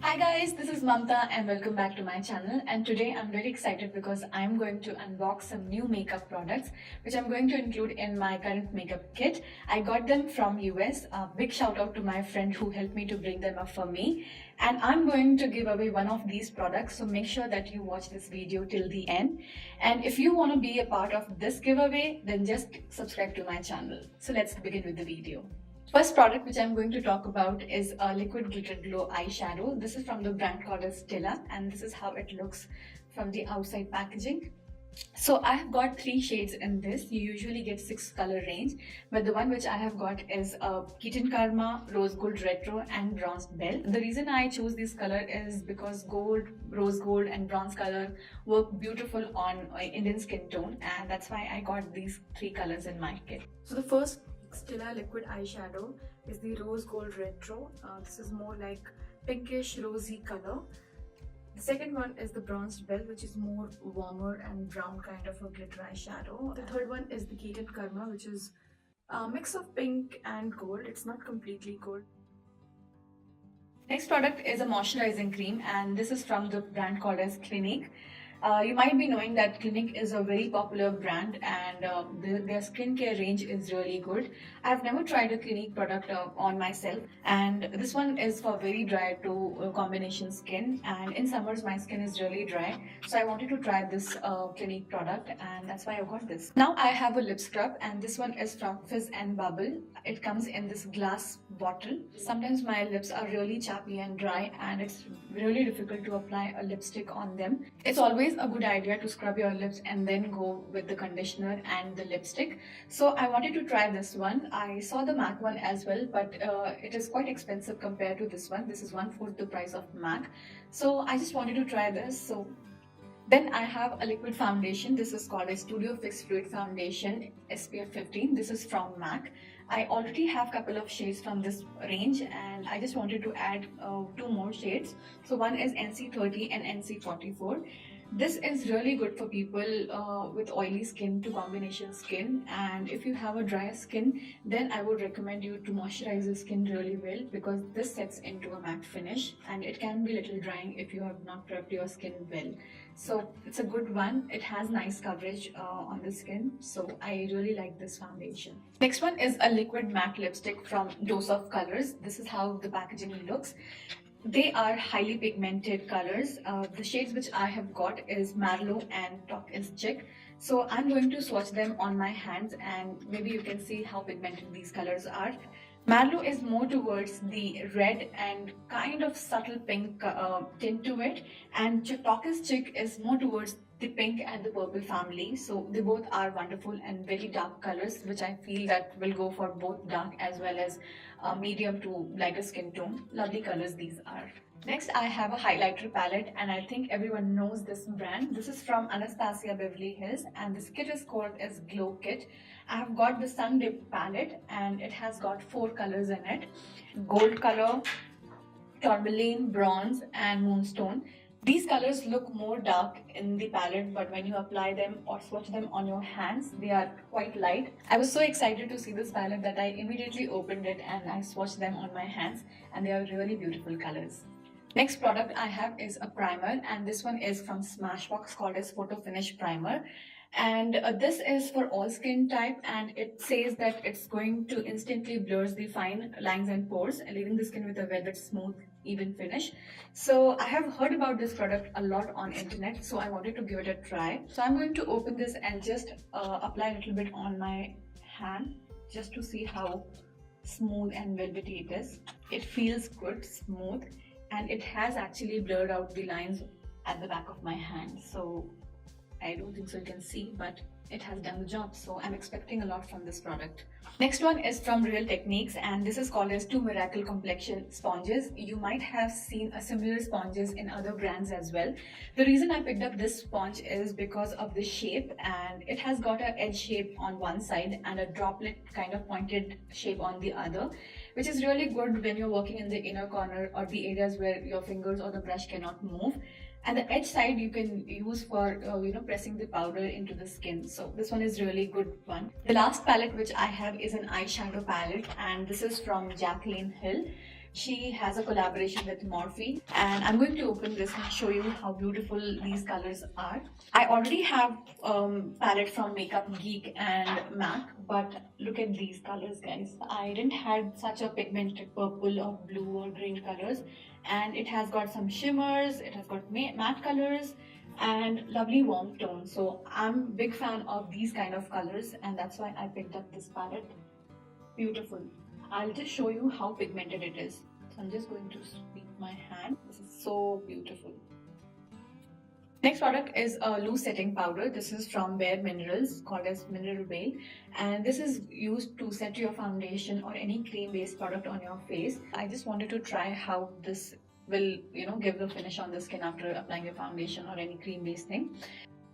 Hi guys, this is Mamta and welcome back to my channel, and today I'm very excited because I'm going to unbox some new makeup products which I'm going to include in my current makeup kit. I got them from US. Big shout out to my friend who helped me to bring them up for me, and I'm going to give away one of these products, so make sure that you watch this video till the end. And if you want to be a part of this giveaway, then just subscribe to my channel. So let's begin with the video. First product which I'm going to talk about is a liquid glitter glow eyeshadow. This is from the brand called Estella, and this is how it looks from the outside packaging. So I have got 3 shades in this. You usually get 6 color range, but the one which I have got is a Kitten Karma, Rose Gold Retro and Bronzed Belle. The reason I choose this color is because gold, rose gold and bronze color work beautiful on Indian skin tone, and that's why I got these 3 colors in my kit. So the first Stella liquid eyeshadow is the Rose Gold Retro. This is more like pinkish rosy color. The second one is the Bronzed Belle, which is more warmer and brown kind of a glitter eyeshadow. The third one is the Kitten Karma, which is a mix of pink and gold. It's not completely gold. Next product is a moisturizing cream, and this is from the brand called as Clinique. You might be knowing that Clinique is a very popular brand, and their skincare range is really good. I've never tried a Clinique product on myself, and this one is for very dry to combination skin, and in summers my skin is really dry, so I wanted to try this Clinique product, and that's why I got this. Now I have a lip scrub, and this one is from Fizz and Bubble. It comes in this glass bottle. Sometimes my lips are really chappy and dry, and it's really difficult to apply a lipstick on them. It's always a good idea to scrub your lips and then go with the conditioner and the lipstick. So I wanted to try this one. I saw the MAC one as well, but it is quite expensive compared to this one. This is 1/4 the price of MAC. So I just wanted to try this. So then I have a liquid foundation. This is called a Studio Fix Fluid Foundation SPF 15. This is from MAC. I already have a couple of shades from this range, and I just wanted to add 2 more shades. So one is NC30 and NC44. This is really good for people with oily skin to combination skin, and if you have a dry skin, then I would recommend you to moisturize your skin really well, because this sets into a matte finish and it can be a little drying if you have not prepped your skin well. So it's a good one. It has nice coverage on the skin, so I really like this foundation. Next one is a liquid matte lipstick from Dose of Colors. This is how the packaging looks. They are highly pigmented colors. The shades which I have got is Marlowe and Talk is Chick. So I'm going to swatch them on my hands, and maybe you can see how pigmented these colors are. Marlowe is more towards the red and kind of subtle pink tint to it, and Talk is Chick is more towards the pink and the purple family. So they both are wonderful and very dark colors, which I feel that will go for both dark as well as medium to lighter skin tone. Lovely colors these are. Next I have a highlighter palette, and I think everyone knows this brand. This is from Anastasia Beverly Hills, and this kit is called as Glow Kit. I have got the Sun Dip palette, and it has got 4 colors in it: gold color, tourmaline, bronze and moonstone. These colors look more dark in the palette, but when you apply them or swatch them on your hands, they are quite light. I was so excited to see this palette that I immediately opened it and I swatched them on my hands, and they are really beautiful colors. Next product I have is a primer, and this one is from Smashbox called as Photo Finish Primer. And this is for all skin type, and it says that it's going to instantly blurs the fine lines and pores, leaving the skin with a velvet smooth even finish. So I have heard about this product a lot on internet, so I wanted to give it a try. So I'm going to open this and just apply a little bit on my hand, just to see how smooth and velvety it is. It feels good, smooth, and it has actually blurred out the lines at the back of my hand. So I don't think so you can see, but it has done the job, so I'm expecting a lot from this product. Next one is from Real Techniques, and this is called as 2 Miracle Complexion Sponges. You might have seen a similar sponges in other brands as well. The reason I picked up this sponge is because of the shape, and it has got an edge shape on one side and a droplet kind of pointed shape on the other, which is really good when you're working in the inner corner or the areas where your fingers or the brush cannot move. And the edge side you can use for pressing the powder into the skin. So this one is really good one. The last palette which I have is an eyeshadow palette, and this is from Jaclyn Hill. She has a collaboration with Morphe, and I'm going to open this and show you how beautiful these colors are. I already have palette from Makeup Geek and MAC, but look at these colors, guys. I didn't have such a pigmented purple or blue or green colors, and it has got some shimmers, it has got matte colors and lovely warm tones. So I'm a big fan of these kind of colors, and that's why I picked up this palette. Beautiful. I'll just show you how pigmented it is. So I'm just going to sweep my hand. This is so beautiful. Next product is a loose setting powder. This is from BareMinerals, called as Mineral Veil, and this is used to set your foundation or any cream based product on your face. I just wanted to try how this will give the finish on the skin after applying a foundation or any cream based thing.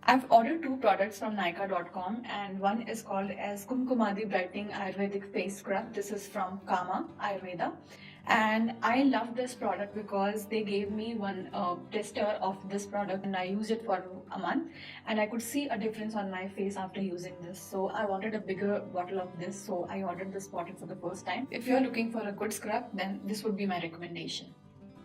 I've ordered two products from Nykaa.com, and one is called as Kumkumadi Brightening Ayurvedic Face Scrub. This is from Kama Ayurveda, and I love this product because they gave me one tester of this product, and I used it for a month and I could see a difference on my face after using this. So I wanted a bigger bottle of this, so I ordered this bottle for the first time. If you're looking for a good scrub, then this would be my recommendation.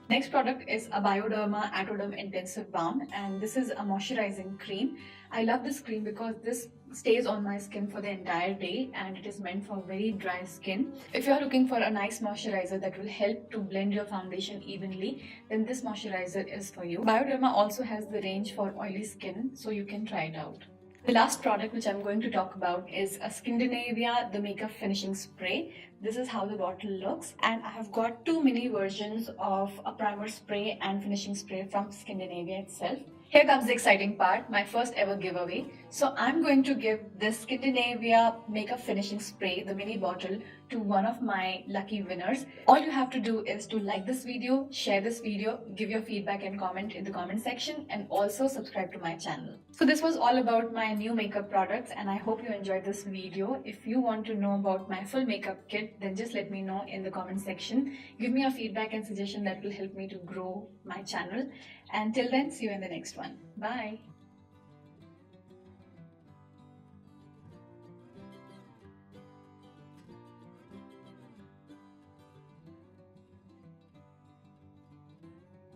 Next product is a Bioderma Atoderm Intensive Balm, and this is a moisturizing cream. I love this cream because this stays on my skin for the entire day, and it is meant for very dry skin. If you're looking for a nice moisturizer that will help to blend your foundation evenly, then this moisturizer is for you. Bioderma also has the range for oily skin, so you can try it out. The last product which I'm going to talk about is a Scandinavian the Makeup Finishing Spray. This is how the bottle looks, and I have got two mini versions of a primer spray and finishing spray from Scandinavian itself. Here comes the exciting part, my first ever giveaway. So I'm going to give this Scandinavian Makeup Finishing Spray, the mini bottle, to one of my lucky winners. All you have to do is to like this video, share this video, give your feedback and comment in the comment section, and also subscribe to my channel. So this was all about my new makeup products, and I hope you enjoyed this video. If you want to know about my full makeup kit, then just let me know in the comment section. Give me your feedback and suggestion that will help me to grow my channel. And till then, see you in the next one. Bye.